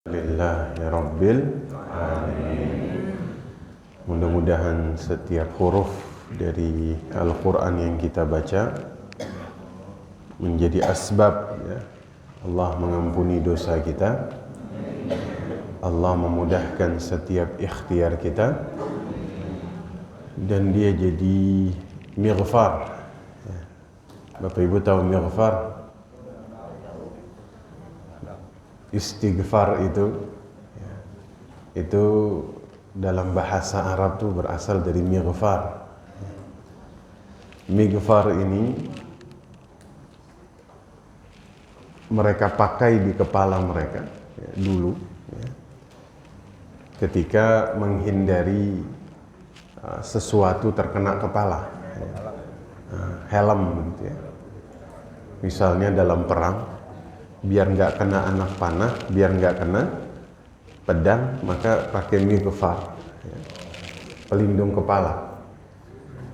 Alhamdulillahirabbil alamin. Mudah-mudahan setiap huruf dari Al-Quran yang kita baca menjadi asbab Allah mengampuni dosa kita, Allah memudahkan setiap ikhtiar kita, dan dia jadi mighfar. Bapak Ibu tahu mighfar? Istighfar itu dalam bahasa Arab tuh berasal dari mighfar. Mighfar ini mereka pakai di kepala mereka dulu ketika menghindari sesuatu terkena kepala, helm gitu ya. Misalnya dalam perang, biar nggak kena anak panah, biar nggak kena pedang, maka pakai mighfar, pelindung kepala.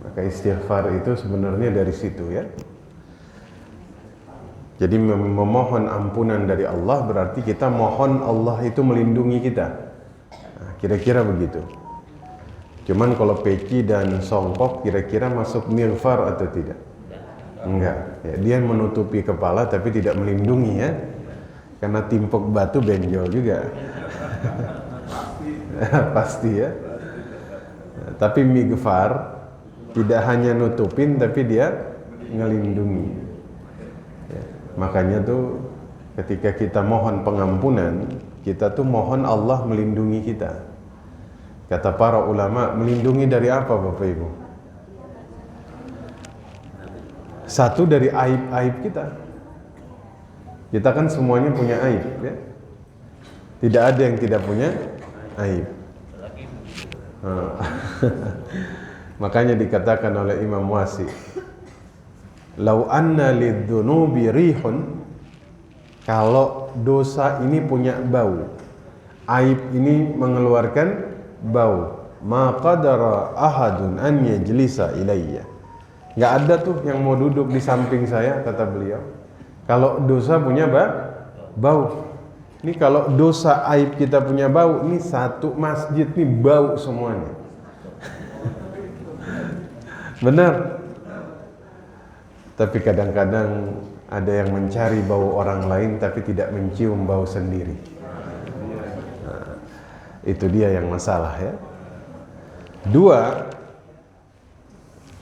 Maka istighfar itu sebenarnya dari situ ya. Jadi memohon ampunan dari Allah berarti kita mohon Allah itu melindungi kita. Nah, kira-kira begitu. Cuman kalau peci dan songkok kira-kira masuk mighfar atau tidak? Enggak, ya, dia menutupi kepala tapi tidak melindungi ya, karena timpuk batu benjol juga. Pasti ya. Nah, tapi mighfar tidak hanya nutupin tapi dia ngelindungi. Ya, makanya tuh ketika kita mohon pengampunan, kita tuh mohon Allah melindungi kita. Kata para ulama, melindungi dari apa Bapak Ibu? Satu, dari aib-aib kita. Kita kan semuanya punya aib ya. Tidak ada yang tidak punya aib. Makanya dikatakan oleh Imam Wasi, "Lau anna lidzunubi rihun", kalau dosa ini punya bau, aib ini mengeluarkan bau, "ma qadara ahadun an yajlisa ilayya", nggak ada tuh yang mau duduk di samping saya, kata beliau. Kalau dosa punya bau. Ini kalau dosa aib kita punya bau, ini satu masjid nih bau semuanya. Benar. Tapi kadang-kadang ada yang mencari bau orang lain tapi tidak mencium bau sendiri. Nah, itu dia yang masalah ya. Dua,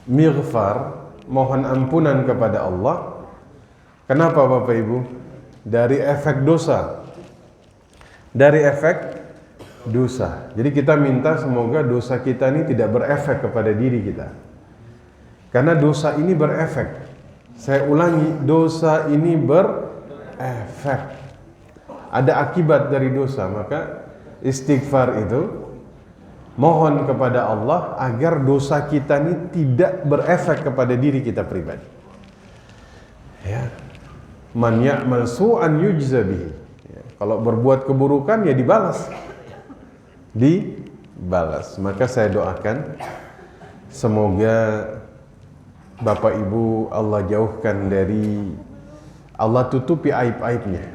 mighfar, mohon ampunan kepada Allah. Kenapa Bapak Ibu? Dari efek dosa. Dari efek dosa. Jadi kita minta semoga dosa kita ini tidak berefek kepada diri kita. Karena dosa ini berefek. Saya ulangi, dosa ini berefek. Ada akibat dari dosa, maka istighfar itu mohon kepada Allah agar dosa kita ini tidak berefek kepada diri kita pribadi. Ya. Man ya'mal su'an yujza bihi. Ya. Kalau berbuat keburukan ya dibalas. Dibalas. Maka saya doakan semoga Bapak Ibu Allah jauhkan dari, Allah tutupi aib-aibnya.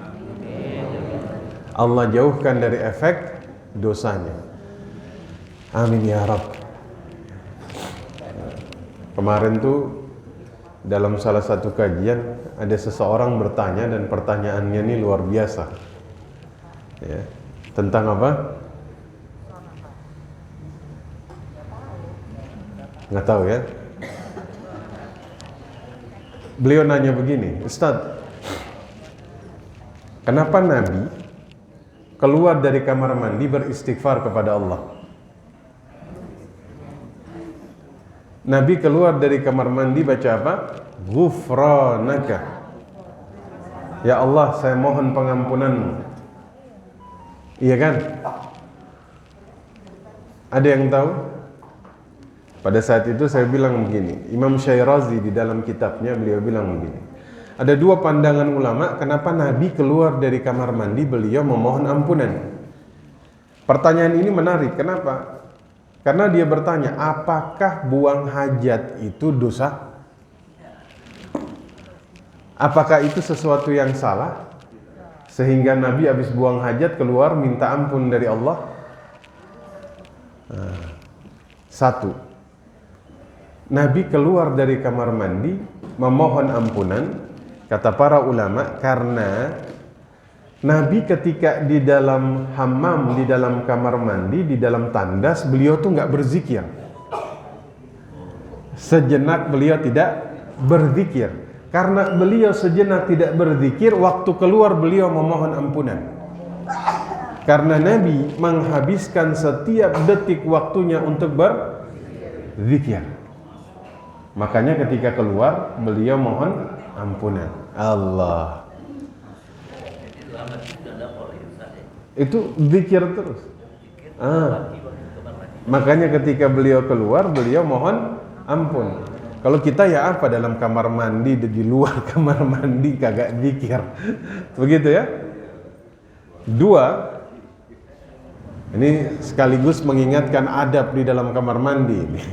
Allah jauhkan dari efek dosanya. Amin ya Rabb. Kemarin tuh dalam salah satu kajian ada seseorang bertanya, dan pertanyaannya ini luar biasa ya. Tentang apa? Nggak tahu ya. Beliau nanya begini, "Ustadz, kenapa Nabi keluar dari kamar mandi beristighfar kepada Allah?" Nabi keluar dari kamar mandi baca apa? Ghufranaka. Ya Allah, saya mohon pengampunanmu. Iya kan? Ada yang tahu? Pada saat itu saya bilang begini, Imam Syairazi di dalam kitabnya beliau bilang begini, ada dua pandangan ulama kenapa Nabi keluar dari kamar mandi beliau memohon ampunan. Pertanyaan ini menarik, kenapa? Karena dia bertanya, apakah buang hajat itu dosa? Apakah itu sesuatu yang salah? sehingga Nabi habis buang hajat keluar minta ampun dari Allah? Satu, Nabi keluar dari kamar mandi memohon ampunan, kata para ulama, karena Nabi ketika di dalam hammam, di dalam kamar mandi, di dalam tandas, beliau tuh nggak berzikir. Sejenak beliau tidak berzikir. Karena beliau sejenak tidak berzikir, waktu keluar beliau memohon ampunan. Karena Nabi menghabiskan setiap detik waktunya untuk berzikir. Makanya ketika keluar beliau mohon ampunan. Allah. Itu zikir terus. Makanya ketika beliau keluar beliau mohon ampun. Kalau kita ya apa, dalam kamar mandi, di luar kamar mandi kagak zikir. Begitu ya. Dua, ini sekaligus mengingatkan adab di dalam kamar mandi ini.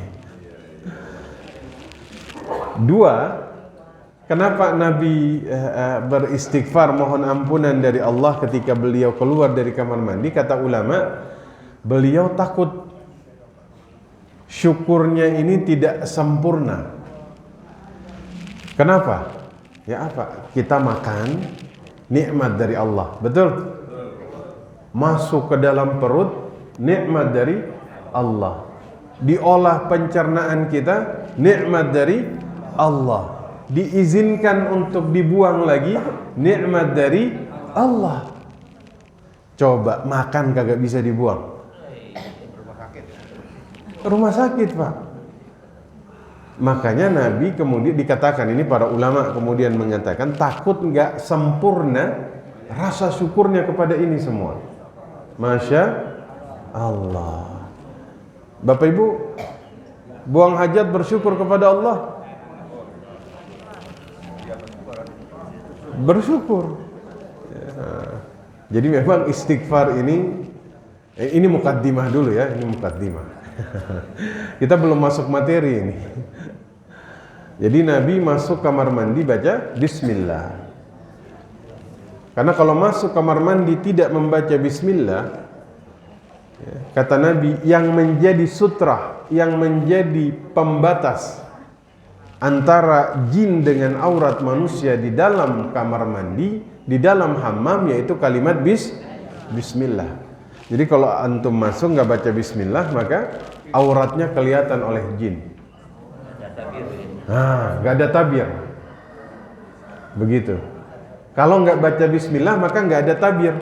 Dua, kenapa Nabi beristighfar mohon ampunan dari Allah ketika beliau keluar dari kamar mandi? Kata ulama, beliau takut syukurnya ini tidak sempurna. Kenapa? Ya apa? Kita makan nikmat dari Allah, betul? Masuk ke dalam perut nikmat dari Allah. Diolah pencernaan kita nikmat dari Allah. Diizinkan untuk dibuang lagi nikmat dari Allah. Coba makan kagak bisa dibuang. Rumah sakit, Pak. Makanya Nabi kemudian dikatakan, ini para ulama kemudian mengatakan, takut nggak sempurna rasa syukurnya kepada ini semua. Masya Allah. Bapak Ibu, buang hajat bersyukur kepada Allah. Bersyukur. Jadi memang istighfar ini mukaddimah dulu ya, ini mukaddimah. Kita belum masuk materi ini. Jadi Nabi masuk kamar mandi baca bismillah. Karena kalau masuk kamar mandi tidak membaca bismillah, kata Nabi, yang menjadi sutra, yang menjadi pembatas antara jin dengan aurat manusia di dalam kamar mandi, di dalam hammam, yaitu kalimat bismillah. Jadi kalau antum masuk nggak baca bismillah, maka auratnya kelihatan oleh jin. Nggak ada tabir. Begitu. Kalau nggak baca bismillah, maka nggak ada tabir.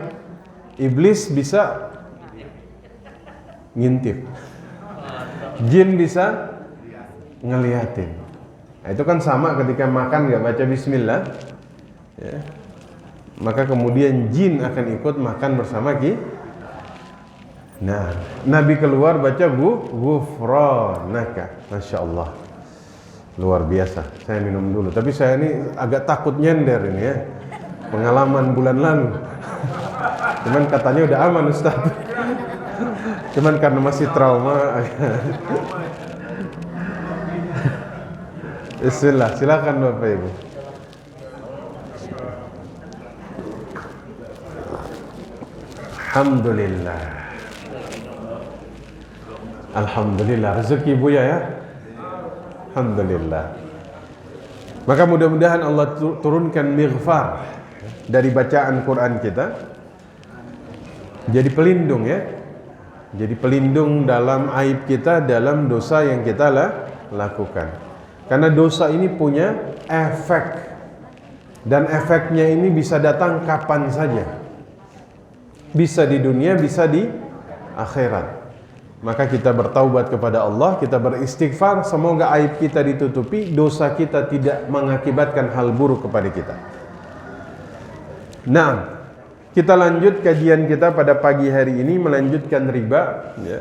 Iblis bisa ngintip. Jin bisa ngeliatin. Nah, itu kan sama ketika makan nggak baca bismillah, ya. Maka kemudian jin akan ikut makan bersama kita. Nah, Nabi keluar baca ghufranaka. Masya Allah, luar biasa. Saya minum dulu, tapi saya ini agak takut nyender ini ya, pengalaman bulan lalu. Cuman katanya udah aman Ustaz. Cuman karena masih trauma. Bismillah, silakan Bapak Ibu. Alhamdulillah. Alhamdulillah, rezeki Buya ya. Alhamdulillah. Maka mudah-mudahan Allah turunkan mighfar dari bacaan Quran kita. Jadi pelindung ya. Jadi pelindung dalam aib kita, dalam dosa yang kita lakukan. Karena dosa ini punya efek. Dan efeknya ini bisa datang kapan saja. Bisa di dunia, bisa di akhirat. Maka kita bertaubat kepada Allah, kita beristighfar, semoga aib kita ditutupi, dosa kita tidak mengakibatkan hal buruk kepada kita. Nah, kita lanjut kajian kita pada pagi hari ini, melanjutkan riba ya.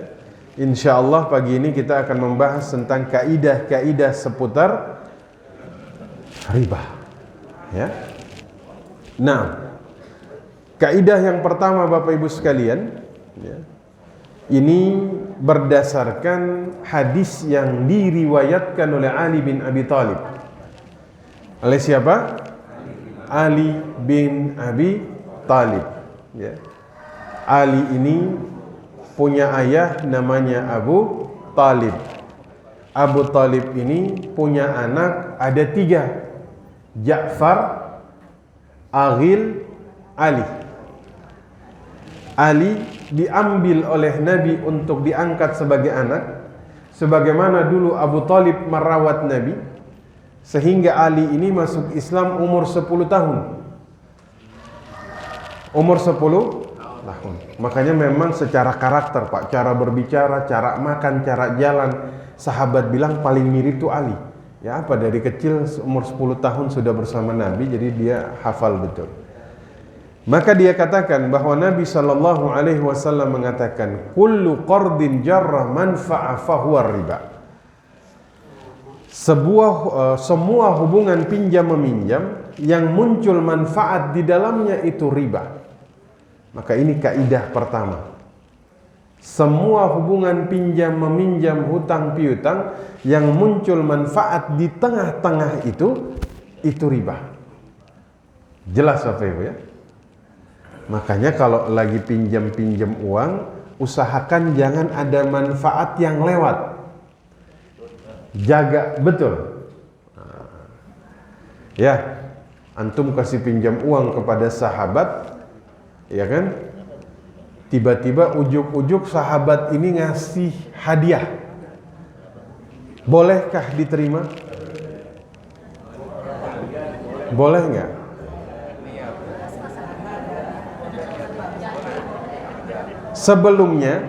Insya Allah pagi ini kita akan membahas tentang kaidah-kaidah seputar riba ya. Nah, kaidah yang pertama Bapak Ibu sekalian ya, ini berdasarkan hadis yang diriwayatkan oleh Ali bin Abi Thalib. Oleh siapa? Ali bin Abi Talib. Ya. Ali ini punya ayah namanya Abu Talib. Abu Talib ini punya anak ada 3, Ja'far, Aqil, Ali. Ali diambil oleh Nabi untuk diangkat sebagai anak, sebagaimana dulu Abu Talib merawat Nabi, sehingga Ali ini masuk Islam umur 10 tahun. Umur 10 tahun. Makanya memang secara karakter, Pak, cara berbicara, cara makan, cara jalan, sahabat bilang paling mirip itu Ali. Ya apa, dari kecil umur 10 tahun sudah bersama Nabi, jadi dia hafal betul. Maka dia katakan bahwa Nabi sallallahu alaihi wasallam mengatakan, kullu qardin jarra manfa'a fahuwa riba. Semua hubungan pinjam meminjam yang muncul manfaat di dalamnya itu riba. Maka ini kaidah pertama. Semua hubungan pinjam meminjam, hutang piutang yang muncul manfaat di tengah-tengah itu riba. Jelas Bapak Ibu ya? Makanya kalau lagi pinjam uang, usahakan jangan ada manfaat yang lewat. Jaga betul. Ya, antum kasih pinjam uang kepada sahabat, ya kan? Tiba-tiba ujuk-ujuk sahabat ini ngasih hadiah. Bolehkah diterima? Boleh nggak? Sebelumnya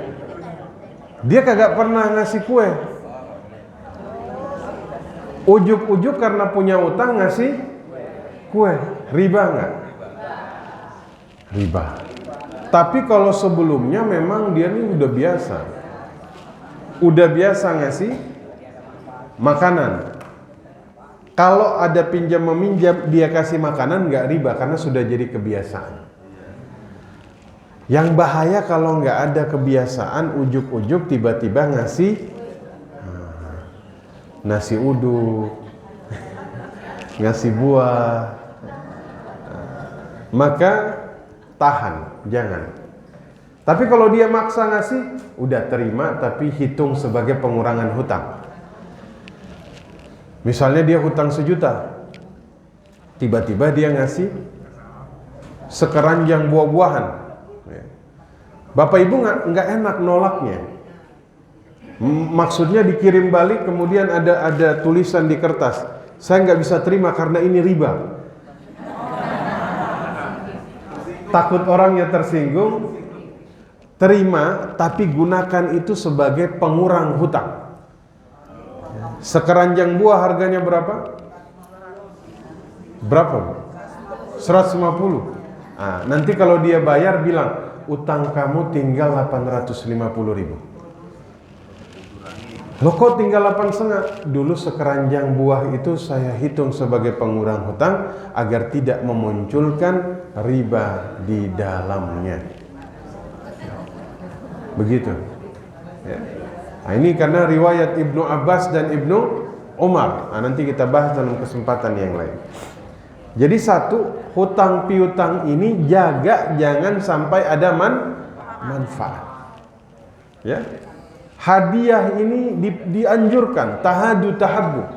dia kagak pernah ngasih kue. Ujuk-ujuk karena punya utang ngasih kue. Riba nggak? Riba. Tapi kalau sebelumnya memang dia ini udah biasa ngasih makanan. Kalau ada pinjam meminjam dia kasih makanan nggak riba karena sudah jadi kebiasaan. Yang bahaya kalau nggak ada kebiasaan, ujuk-ujuk tiba-tiba ngasih nasi uduk, ngasih buah, maka tahan, jangan. Tapi kalau dia maksa ngasih, udah terima tapi hitung sebagai pengurangan hutang. Misalnya dia hutang 1 juta, tiba-tiba dia ngasih sekeranjang buah-buahan. Bapak Ibu nggak enak nolaknya. Maksudnya dikirim balik, kemudian ada tulisan di kertas, saya nggak bisa terima karena ini riba. Takut orangnya tersinggung. Terima, tapi gunakan itu sebagai pengurang hutang. Sekeranjang buah harganya berapa? Berapa? 150. Nah, nanti kalau dia bayar bilang, utang kamu tinggal 850.000. Loh kok tinggal 8,5? Dulu sekeranjang buah itu saya hitung sebagai pengurang hutang agar tidak memunculkan riba di dalamnya. Begitu. Ya. Nah, ini karena riwayat Ibnu Abbas dan Ibnu Umar. Nah, nanti kita bahas dalam kesempatan yang lain. Jadi satu, hutang piutang ini jaga jangan sampai ada manfaat. Ya. Hadiah ini dianjurkan, tahadu tahabbu.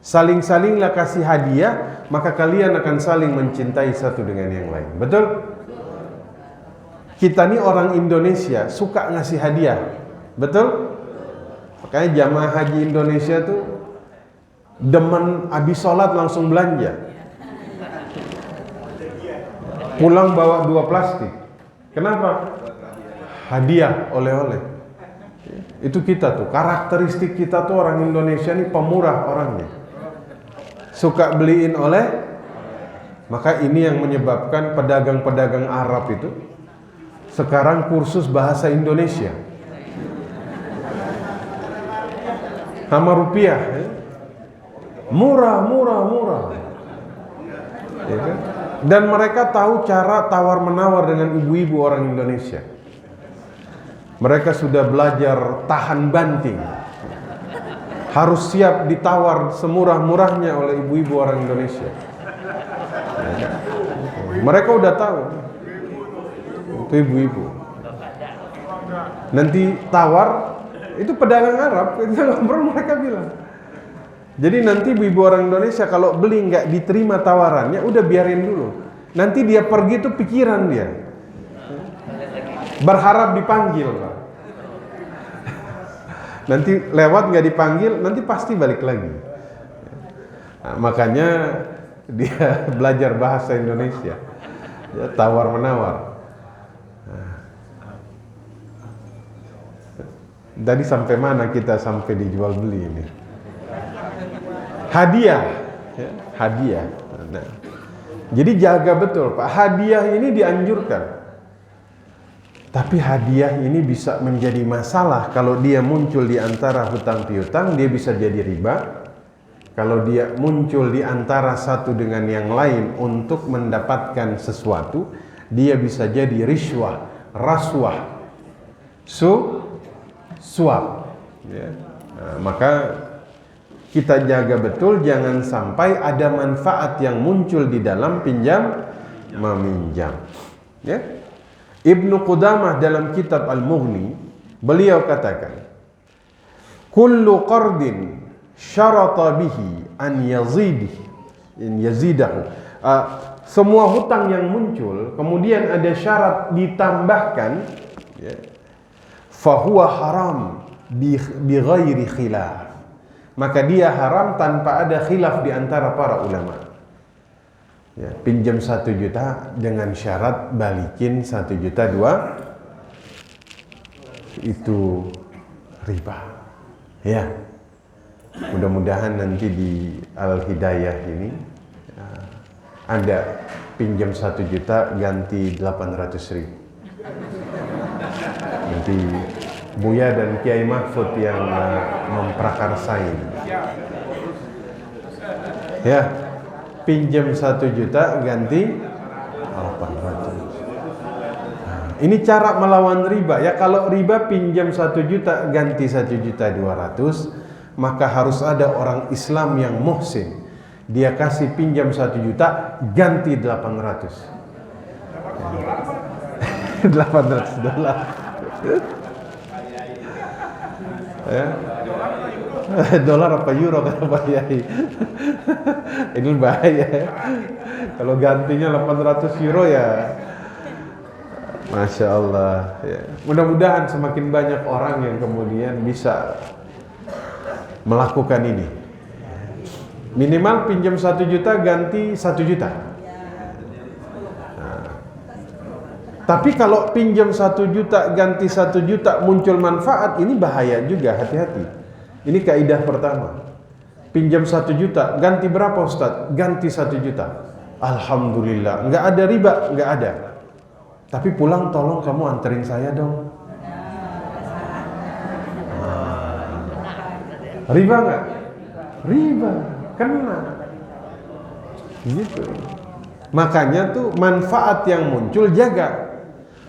Saling-salinglah kasih hadiah, maka kalian akan saling mencintai satu dengan yang lain. Betul? Kita ini orang Indonesia suka ngasih hadiah. Betul? Makanya jamaah haji Indonesia tuh demen habis sholat langsung belanja. Pulang bawa 2 plastik. Kenapa? Hadiah, oleh-oleh. Itu kita tuh, karakteristik kita tuh orang Indonesia ini pemurah orangnya. Suka beliin oleh. Maka ini yang menyebabkan pedagang-pedagang Arab itu sekarang kursus bahasa Indonesia. Sama rupiah. Murah. Ya kan? Dan mereka tahu cara tawar-menawar dengan ibu-ibu orang Indonesia. Mereka sudah belajar tahan banting. Harus siap ditawar semurah-murahnya oleh ibu-ibu orang Indonesia. Mereka udah tahu. Itu ibu-ibu. Nanti tawar, itu pedagang Arab, kita ngobrol mereka bilang. Jadi nanti ibu-ibu orang Indonesia kalau beli nggak diterima tawarannya, udah biarin dulu. Nanti dia pergi tuh pikiran dia. Berharap dipanggil, Pak. Nanti lewat nggak dipanggil, nanti pasti balik lagi. Nah, makanya dia belajar bahasa Indonesia, dia tawar menawar. Tadi sampai mana kita sampai dijual beli ini? Hadiah, ya, hadiah. Nah, jadi jaga betul, Pak. Hadiah ini dianjurkan. Tapi hadiah ini bisa menjadi masalah kalau dia muncul di antara hutang piutang, dia bisa jadi riba. Kalau dia muncul di antara satu dengan yang lain untuk mendapatkan sesuatu, dia bisa jadi riswah, raswah, suap. Ya. Nah, maka kita jaga betul jangan sampai ada manfaat yang muncul di dalam pinjam meminjam. Ya. Ibnu Qudamah dalam kitab Al-Mughni beliau katakan, kullu qardin syarata bihi an yazidahu. Semua hutang yang muncul kemudian ada syarat ditambahkan, ya, fahuwa haram bi ghairi khilaf. Maka dia haram tanpa ada khilaf di antara para ulama. Ya, pinjam 1 juta dengan syarat balikin 1,2 juta, itu riba. Ya, mudah-mudahan nanti di Al-Hidayah ini ada pinjam 1 juta ganti 800.000. Nanti Buya dan Kiai Mahfud yang memprakarsain. Ya, pinjam 1 juta ganti 800. Ini cara melawan riba ya. Kalau riba pinjam 1 juta ganti 1,2 juta, maka harus ada orang Islam yang muhsin. Dia kasih pinjam 1 juta ganti 800. $800. Ya. Dolar apa euro kata Pak Yai? Ini bahaya ya. Kalau gantinya 800 euro ya, Masya Allah ya. Mudah-mudahan semakin banyak orang yang kemudian bisa melakukan ini. Minimal pinjam 1 juta ganti 1 juta. Nah. Tapi kalau pinjam 1 juta ganti 1 juta muncul manfaat, ini bahaya juga, hati-hati. Ini kaidah pertama. Pinjam 1 juta, ganti berapa Ustaz? Ganti 1 juta. Alhamdulillah, nggak ada riba, nggak ada. Tapi pulang tolong kamu anterin saya dong. Riba nggak? Riba, kena. Gitu. Makanya tuh manfaat yang muncul jaga.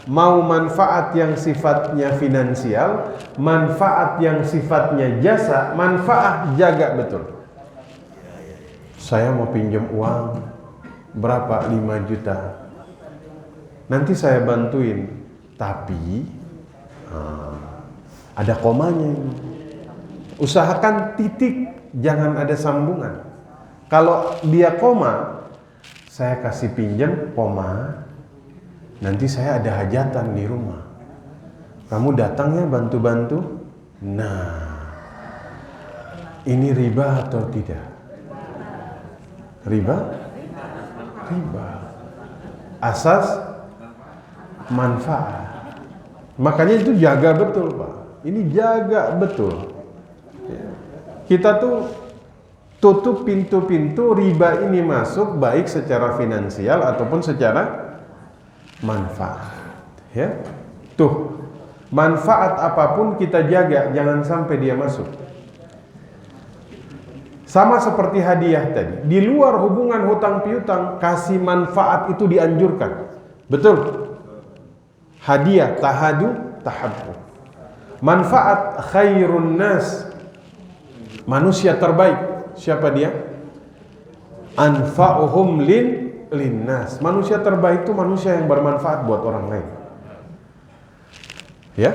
Mau manfaat yang sifatnya finansial, manfaat yang sifatnya jasa, manfaat jaga betul. Saya mau pinjam uang berapa? 5 juta. Nanti saya bantuin, tapi ada komanya ini. Usahakan titik, jangan ada sambungan. Kalau dia koma, saya kasih pinjam koma. Nanti saya ada hajatan di rumah. Kamu datang ya bantu-bantu. Nah, ini riba atau tidak? Riba? Riba. Asas manfaat. Makanya itu jaga betul, Pak. Ini jaga betul. Kita tuh tutup pintu-pintu riba ini masuk, baik secara finansial ataupun secara manfaat. Ya, tuh manfaat apapun kita jaga, jangan sampai dia masuk. Sama seperti hadiah tadi, di luar hubungan hutang piutang, kasih manfaat itu dianjurkan. Betul. Hadiah tahadu tahabbu. Manfaat khairun nas, manusia terbaik. Siapa dia? Anfa'uhum lin linnas. Manusia terbaik itu manusia yang bermanfaat buat orang lain. Ya.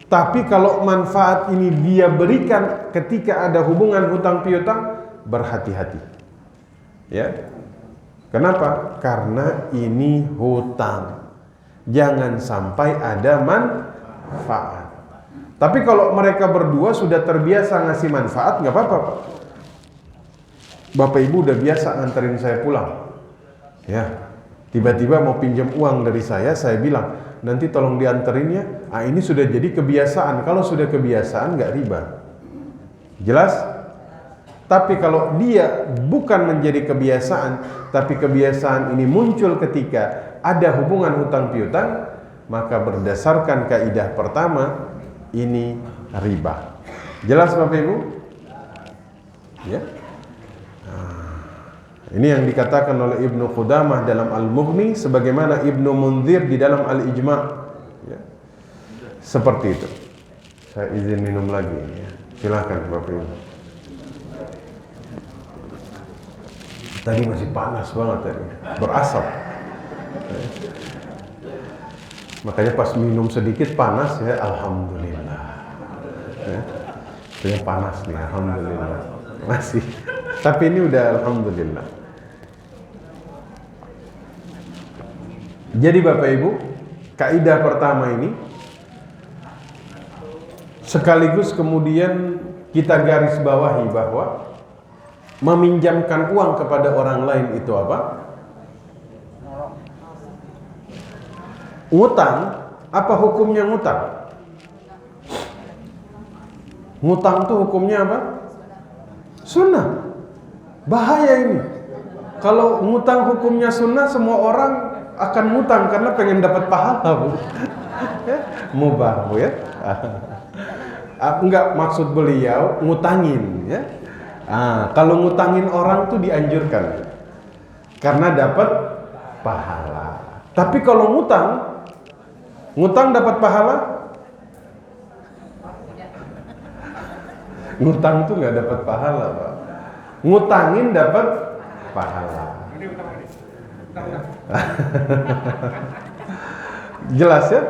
Tapi kalau manfaat ini dia berikan ketika ada hubungan hutang piutang, berhati-hati. Ya. Kenapa? Karena ini hutang. Jangan sampai ada manfaat. Tapi kalau mereka berdua sudah terbiasa ngasih manfaat, nggak apa-apa. Bapak Ibu udah biasa nganterin saya pulang. Ya. Tiba-tiba mau pinjam uang dari saya bilang, nanti tolong dianterin ya. Ini sudah jadi kebiasaan. Kalau sudah kebiasaan nggak riba. Jelas? Tapi kalau dia bukan menjadi kebiasaan, tapi kebiasaan ini muncul ketika ada hubungan hutang piutang, maka berdasarkan kaidah pertama, ini riba. Jelas Bapak Ibu? Ya. Ini yang dikatakan oleh Ibnu Qudamah dalam Al-Mughni, sebagaimana Ibnu Munzir di dalam Al-Ijma'. Ya. Seperti itu. Saya izin minum lagi. Ya. Silakan Bapak Ibu. Tadi masih panas banget tadi, berasap. Ya. Makanya pas minum sedikit panas ya, alhamdulillah. Ya. Ini panas nih, alhamdulillah. Masih. Tapi ini udah alhamdulillah. Jadi Bapak Ibu, kaidah pertama ini sekaligus kemudian kita garis bawahi bahwa meminjamkan uang kepada orang lain itu apa? Ngutang. Apa hukumnya ngutang? Ngutang itu hukumnya apa? Sunnah. Bahaya ini. Kalau ngutang hukumnya sunnah, semua orang akan ngutang karena pengen dapat pahala, Bu. Mubah, Bu ya. Enggak, maksud beliau ngutangin ya. Kalau ngutangin orang tuh dianjurkan karena dapat pahala. Tapi kalau ngutang dapat pahala? Ngutang tuh nggak dapat pahala, Pak. Ngutangin dapat pahala. Jelas ya?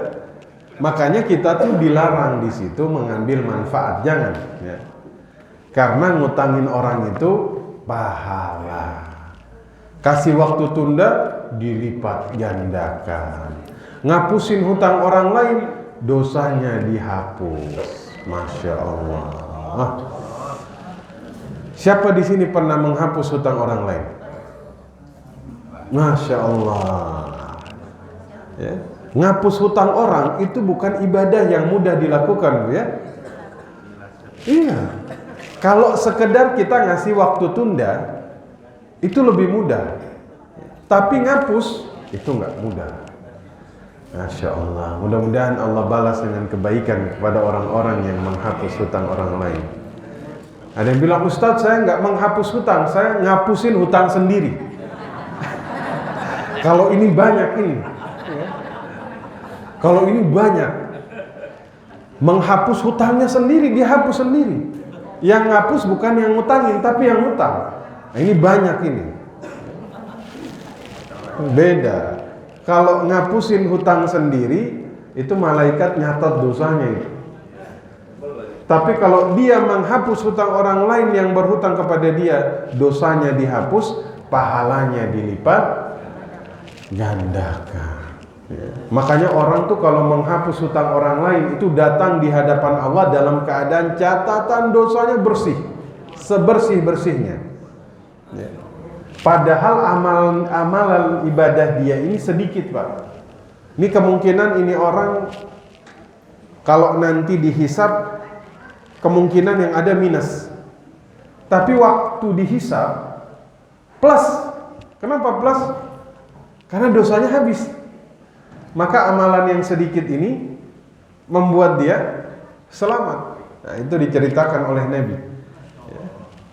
Makanya kita tuh dilarang di situ mengambil manfaat, jangan ya. Karena ngutangin orang itu pahala. Kasih waktu tunda dilipat gandakan. Ngapusin hutang orang lain, dosanya dihapus. Masya Allah. Siapa di sini pernah menghapus hutang orang lain? Masya Allah. Ya. Ngapus hutang orang itu bukan ibadah yang mudah dilakukan, Bu ya. Iya. Kalau sekedar kita ngasih waktu tunda, itu lebih mudah. Tapi ngapus itu nggak mudah. Masya Allah. Mudah-mudahan Allah balas dengan kebaikan kepada orang-orang yang menghapus hutang orang lain. Ada yang bilang, Ustadz, saya nggak menghapus hutang, saya ngapusin hutang sendiri. Kalau ini banyak ini. Kalau ini banyak. Menghapus hutangnya sendiri, dia hapus sendiri. Yang ngapus bukan yang ngutangin, tapi yang ngutang. Nah, ini banyak ini. Beda. Kalau ngapusin hutang sendiri, itu malaikat nyatat dosanya itu. Tapi kalau dia menghapus hutang orang lain yang berhutang kepada dia, dosanya dihapus, pahalanya dilipat gandakan. Ya. Makanya orang tuh kalau menghapus hutang orang lain itu datang di hadapan Allah dalam keadaan catatan dosanya bersih, sebersih-bersihnya. Ya. Padahal amalan ibadah dia ini sedikit, Pak. Ini kemungkinan ini orang kalau nanti dihisab kemungkinan yang ada minus. Tapi waktu dihisab plus. Kenapa plus? Karena dosanya habis. Maka amalan yang sedikit ini membuat dia selamat. Nah, itu diceritakan oleh Nabi. Ya.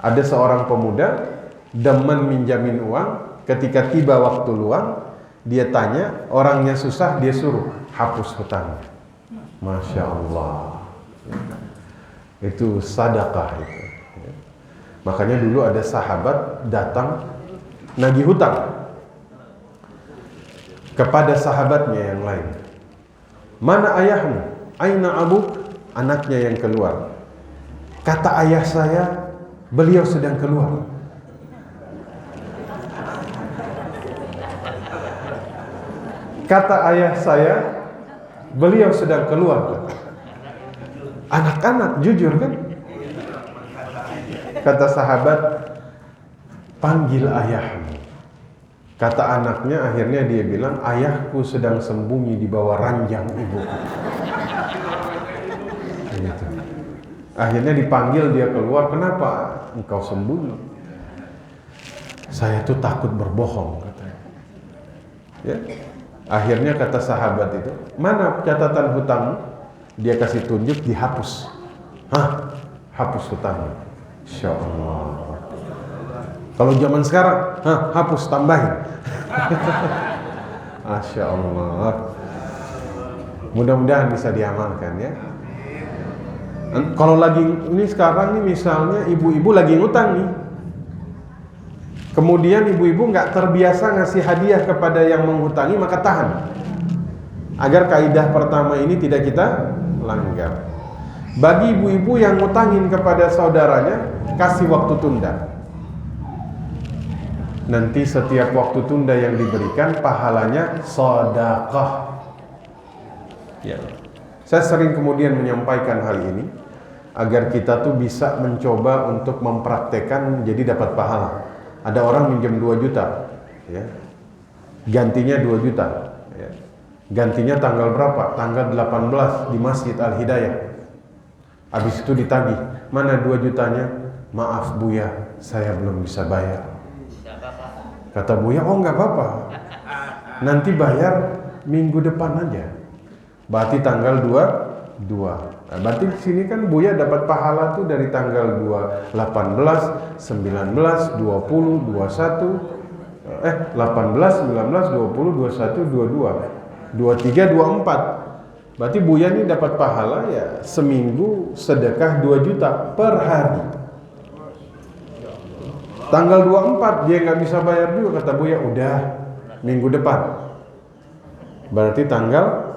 Ada seorang pemuda demen minjamin uang, ketika tiba waktu luang, dia tanya, orangnya susah, dia suruh hapus hutangnya. Masya Allah. Ya. Itu sedekah itu. Ya. Makanya dulu ada sahabat datang nagih hutang. kepada sahabatnya yang lain, mana ayahmu? Aina abuk? Anaknya yang keluar. Kata ayah saya, beliau sedang keluar. Kata ayah saya, beliau sedang keluar. Anak-anak jujur kan? Kata sahabat, panggil ayahmu. Kata anaknya, akhirnya dia bilang, ayahku sedang sembunyi di bawah ranjang ibuku. Gitu. Akhirnya dipanggil, dia keluar. Kenapa engkau sembunyi? Saya tuh takut berbohong, katanya. Ya. Akhirnya kata sahabat itu, mana catatan hutangmu? Dia kasih tunjuk, dihapus. Hah? Hapus hutangmu. Insya Allah. Kalau zaman sekarang, hapus, tambahin. Masya Allah. Mudah-mudahan bisa diamalkan ya. Kalau lagi ini sekarang nih, misalnya ibu-ibu lagi ngutang nih, kemudian ibu-ibu nggak terbiasa ngasih hadiah kepada yang menghutangi, maka tahan agar kaidah pertama ini tidak kita langgar. Bagi ibu-ibu yang ngutangin kepada saudaranya, kasih waktu tunda. Nanti setiap waktu tunda yang diberikan pahalanya sedekah. Ya. Saya sering kemudian menyampaikan hal ini agar kita tuh bisa mencoba untuk mempraktekkan jadi dapat pahala. Ada orang minjem 2 juta, ya. Gantinya 2 juta, ya. Gantinya tanggal berapa? Tanggal 18 di Masjid Al-Hidayah. Habis itu ditagih, mana 2 jutanya? Maaf Buya, saya belum bisa bayar. Kata Buya, oh nggak apa-apa, nanti bayar minggu depan aja. Berarti tanggal 22. Nah, berarti di sini kan Buya dapat pahala tuh dari tanggal 2, 18, 19, 20, 21, 18, 19, 20, 21, 22, 23, 24. Berarti Buya ini dapat pahala ya seminggu sedekah 2 juta per hari. Tanggal 24 dia nggak bisa bayar juga, kata Buya, udah minggu depan. Berarti tanggal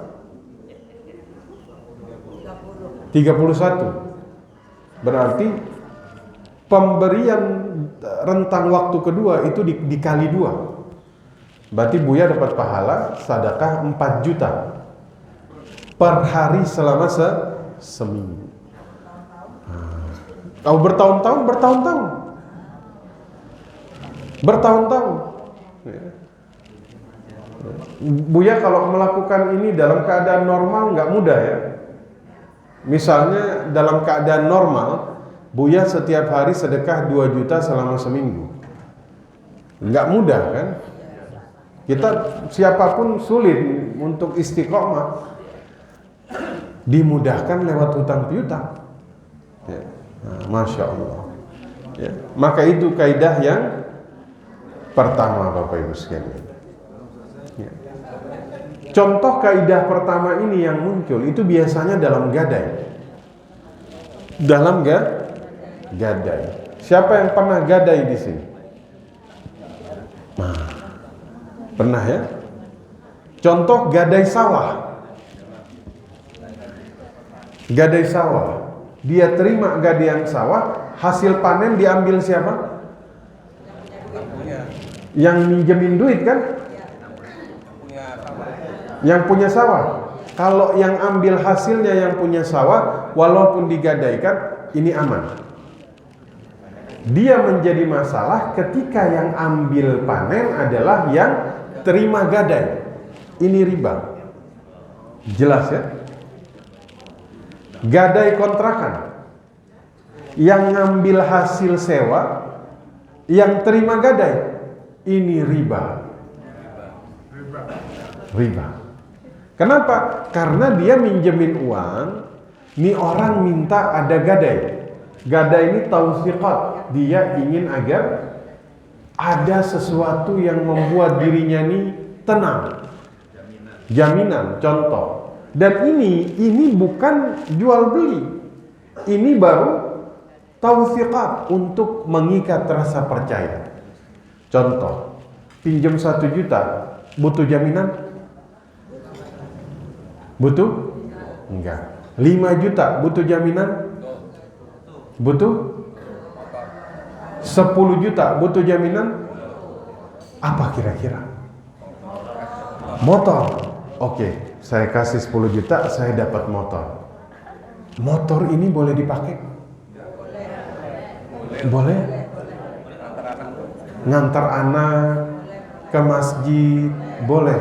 31. Berarti pemberian rentang waktu kedua itu dikali 2. Berarti Buya dapat pahala sedekah 4 juta per hari selama seminggu. Tahu bertahun-tahun. Buya kalau melakukan ini dalam keadaan normal nggak mudah ya. Misalnya dalam keadaan normal, Buya setiap hari sedekah 2 juta selama seminggu. Nggak mudah kan? Kita siapapun sulit untuk istiqomah. Dimudahkan lewat hutang piutang. Ya. Nah, Masya Allah. Ya. Maka itu kaidah yang pertama, Bapak Ibu sekalian. Ya. Contoh kaidah pertama ini yang muncul itu biasanya dalam gadai. Dalam gadai. Siapa yang pernah gadai di sini? Nah, pernah ya? Contoh gadai sawah. Gadai sawah. Dia terima gadaian sawah, hasil panen diambil siapa? Yang minjemin duit kan? Yang punya sawah. Kalau yang ambil hasilnya yang punya sawah, walaupun digadaikan, ini aman. Dia menjadi masalah ketika yang ambil panen adalah yang terima gadai. Ini riba. Jelas ya? Gadai kontrakan. Yang ngambil hasil sewa, yang terima gadai. Ini riba. Riba. Kenapa? Karena dia minjemin uang, nih orang minta ada gadai. Gadai ini tausiqat, dia ingin agar ada sesuatu yang membuat dirinya nih tenang. Jaminan, contoh. Dan ini bukan jual beli. Ini baru tausiqat untuk mengikat rasa percaya. Contoh, pinjam 1 juta, butuh jaminan? Butuh? Enggak. 5 juta butuh jaminan? Butuh? 10 juta butuh jaminan? Apa kira-kira? Motor. Oke, saya kasih 10 juta, saya dapat motor. Motor ini boleh dipakai? Boleh. Ngantar anak ke masjid boleh.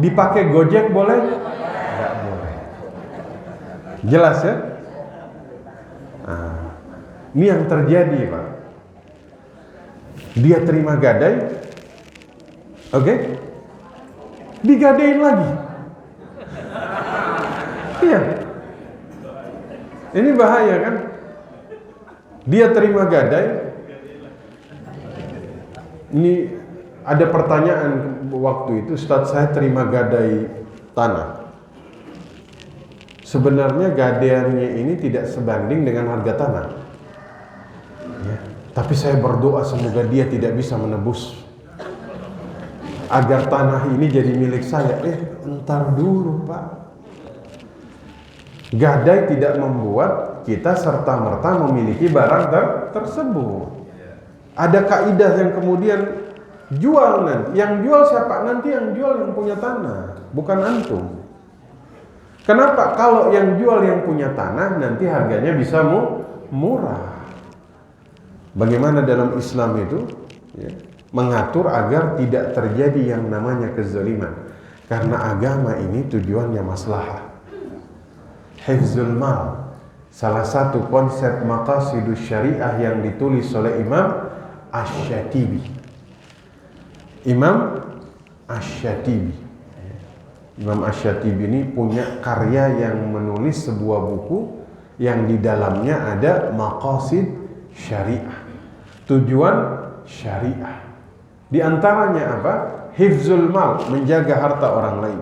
Dipakai Gojek boleh? Enggak boleh. Jelas ya? Nah, ini yang terjadi, Pak. Dia terima gadai, oke? Digadain lagi. Iya. Ini bahaya kan? Dia terima gadai. Ini ada pertanyaan waktu itu, Ustaz, saya terima gadai tanah. Sebenarnya gadaiannya ini tidak sebanding dengan harga tanah. Ya. Tapi saya berdoa semoga dia tidak bisa menebus agar tanah ini jadi milik saya. Entar dulu, Pak. Gadai tidak membuat kita serta-merta memiliki barang tersebut. Ada kaidah yang kemudian jual nanti. Yang jual siapa? Nanti yang jual yang punya tanah, bukan antum. Kenapa? Kalau yang jual yang punya tanah, nanti harganya bisa murah. Bagaimana dalam Islam itu ya, mengatur agar tidak terjadi yang namanya kezaliman. Karena agama ini tujuannya maslahah. Hifzul mal, salah satu konsep maqasidus syariah yang ditulis oleh Imam Asy-Syatibi. Imam Asy-Syatibi. Imam Asy-Syatibi ini punya karya yang menulis sebuah buku yang di dalamnya ada maqasid syariah, tujuan syariah. Di antaranya apa? Hifzul mal, menjaga harta orang lain.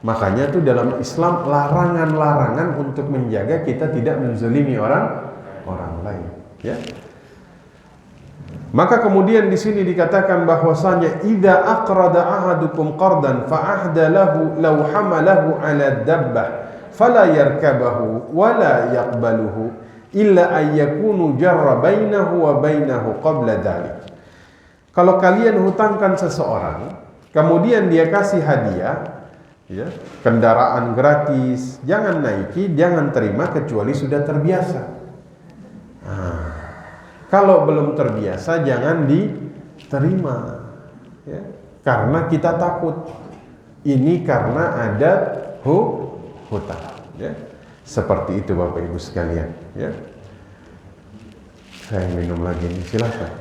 Makanya tuh dalam Islam larangan-larangan untuk menjaga kita tidak menzalimi orang lain, ya. Maka kemudian di sini dikatakan bahwasanya idza aqrada ahadukum qardan fa ahda lahu law hamalahu ala dabbah fala yarkabahu wala yaqbaluhu illa ay yakunu jarra bainahu wa bainahu qabla dzalik. Kalau kalian hutangkan seseorang, kemudian dia kasih hadiah, ya, kendaraan gratis, jangan naiki, jangan terima kecuali sudah terbiasa. Kalau belum terbiasa jangan diterima, ya, karena kita takut. Ini karena ada hutang, ya. Seperti itu Bapak Ibu sekalian, ya. Saya minum lagi nih, silakan.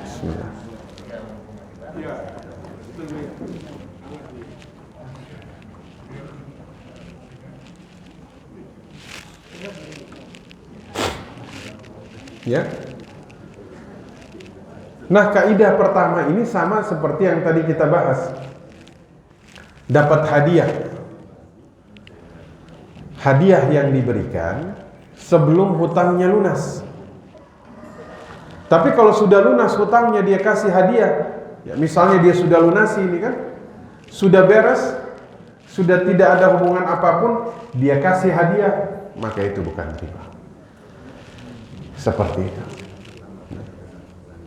Bismillah. Ya. Nah, kaidah pertama ini sama seperti yang tadi kita bahas. Dapat hadiah. Hadiah yang diberikan sebelum hutangnya lunas. Tapi kalau sudah lunas hutangnya dia kasih hadiah. Ya, misalnya dia sudah lunasi ini kan, sudah beres, sudah tidak ada hubungan apapun, dia kasih hadiah, maka itu bukan riba. Seperti itu.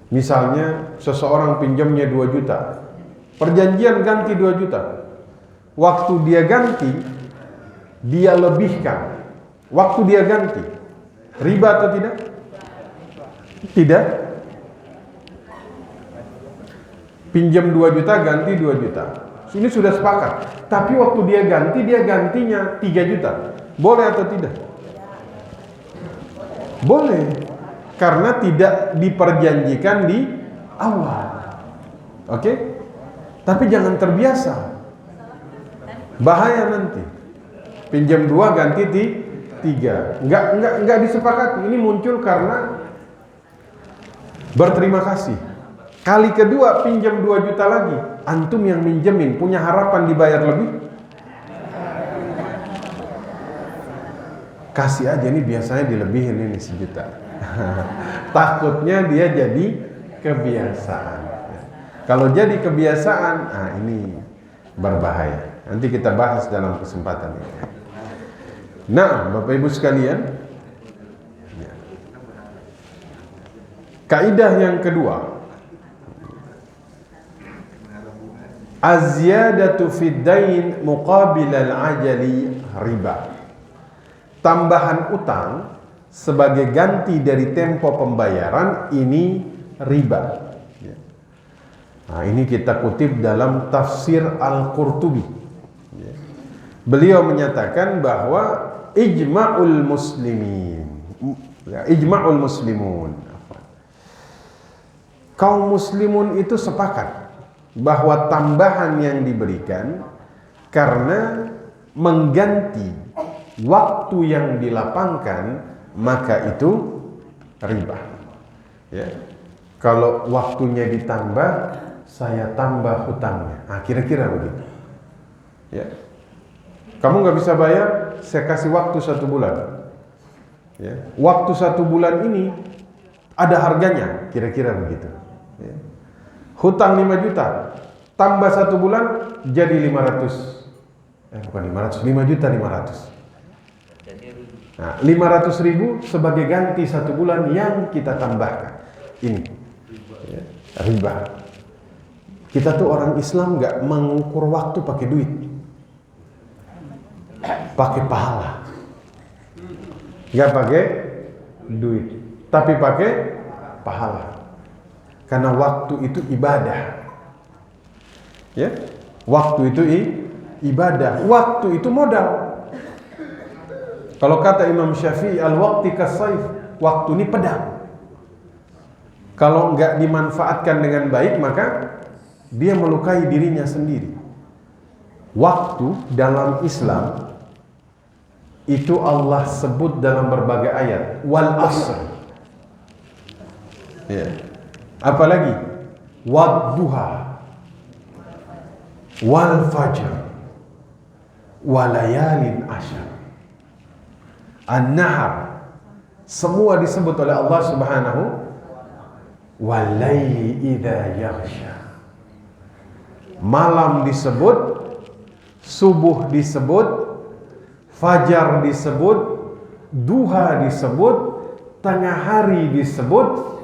Misalnya seseorang pinjamnya 2 juta, perjanjian ganti 2 juta. Waktu dia ganti, dia lebihkan. Waktu dia ganti, riba atau tidak? Tidak. Pinjam 2 juta, ganti 2 juta. Ini sudah sepakat. Tapi waktu dia gantinya 3 juta. Boleh atau tidak? Boleh, karena tidak diperjanjikan di awal. Oke? Tapi jangan terbiasa. Bahaya nanti. Pinjam 2 ganti 3. Enggak disepakati. Ini muncul karena berterima kasih. Kali kedua pinjam 2 juta lagi. Antum yang minjemin punya harapan dibayar lebih? Kasih aja nih, biasanya dilebihin ini 1 juta. Takutnya dia jadi kebiasaan. Kalau jadi kebiasaan, ini berbahaya. Nanti kita bahas dalam kesempatan ini. Nah, Bapak Ibu sekalian, kaidah yang kedua, az-ziyadatu fid dain muqabil al-ajali riba. Tambahan utang sebagai ganti dari tempo pembayaran ini riba. Nah, ini kita kutip dalam tafsir Al-Qurtubi. Beliau menyatakan bahwa ijma'ul muslimin, ijma'ul muslimun, kaum muslimun itu sepakat bahwa tambahan yang diberikan karena mengganti waktu yang dilapangkan, maka itu riba. Ya. Kalau waktunya ditambah, saya tambah hutangnya. Nah, kira-kira begitu. Ya. Kamu nggak bisa bayar, saya kasih waktu 1 bulan. Ya. Waktu 1 bulan ini ada harganya, kira-kira begitu. Ya. Hutang 5 juta, tambah 1 bulan jadi 500. Bukan 500, 5 juta 500. Nah, 500.000 sebagai ganti 1 bulan yang kita tambahkan. Ini ya, riba. Kita tuh orang Islam nggak mengukur waktu pakai duit, pakai pahala. Nggak pakai duit, tapi pakai pahala. Karena waktu itu ibadah. Ya, waktu itu ibadah. Waktu itu modal. Kalau kata Imam Syafi'i, al-waqti kas-sayf, waktu ini pedang. Kalau enggak dimanfaatkan dengan baik, maka dia melukai dirinya sendiri. Waktu dalam Islam itu Allah sebut dalam berbagai ayat, wal asr. Ya. Apalagi wad-duha, wal fajr, walayalin asyr. An-nahar, semua disebut oleh Allah Subhanahu. Wal-laili idza yaghsha, malam disebut, subuh disebut, fajar disebut, duha disebut, tengah hari disebut,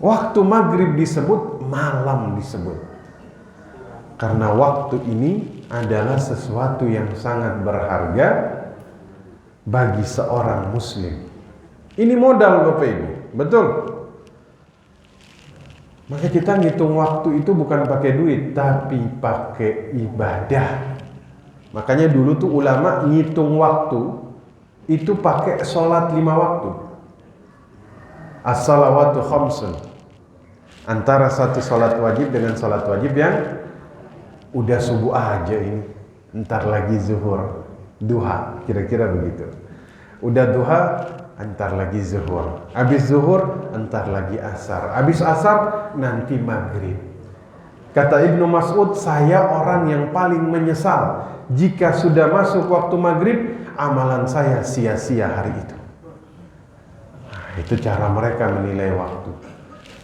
waktu maghrib disebut, malam disebut. Karena waktu ini adalah sesuatu yang sangat berharga bagi seorang muslim. Ini modal Bapak Ibu, betul? Maka kita ngitung waktu itu bukan pakai duit, tapi pakai ibadah. Makanya dulu tuh ulama ngitung waktu itu pakai sholat 5 waktu. As-salawatu khamsun. Antara satu sholat wajib dengan sholat wajib yang udah subuh aja ini, entar lagi zuhur, duha, kira-kira begitu. Udah duha, entar lagi zuhur. Habis zuhur, entar lagi asar. Habis asar, nanti maghrib. Kata Ibnu Mas'ud, saya orang yang paling menyesal jika sudah masuk waktu maghrib, amalan saya sia-sia hari itu. Nah, itu cara mereka menilai waktu.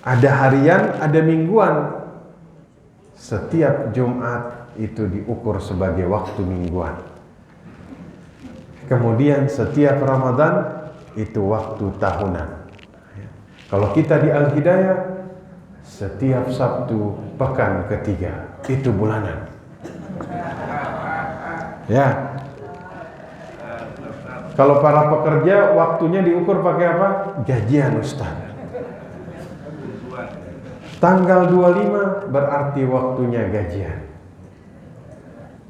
Ada harian, ada mingguan. Setiap Jumat itu diukur sebagai waktu mingguan. Kemudian setiap Ramadan itu waktu tahunan. Kalau kita di Al-Hidayah, setiap Sabtu pekan ketiga itu bulanan. Ya. Kalau para pekerja waktunya diukur pakai apa? Gajian Ustaz. Tanggal 25 berarti waktunya gajian.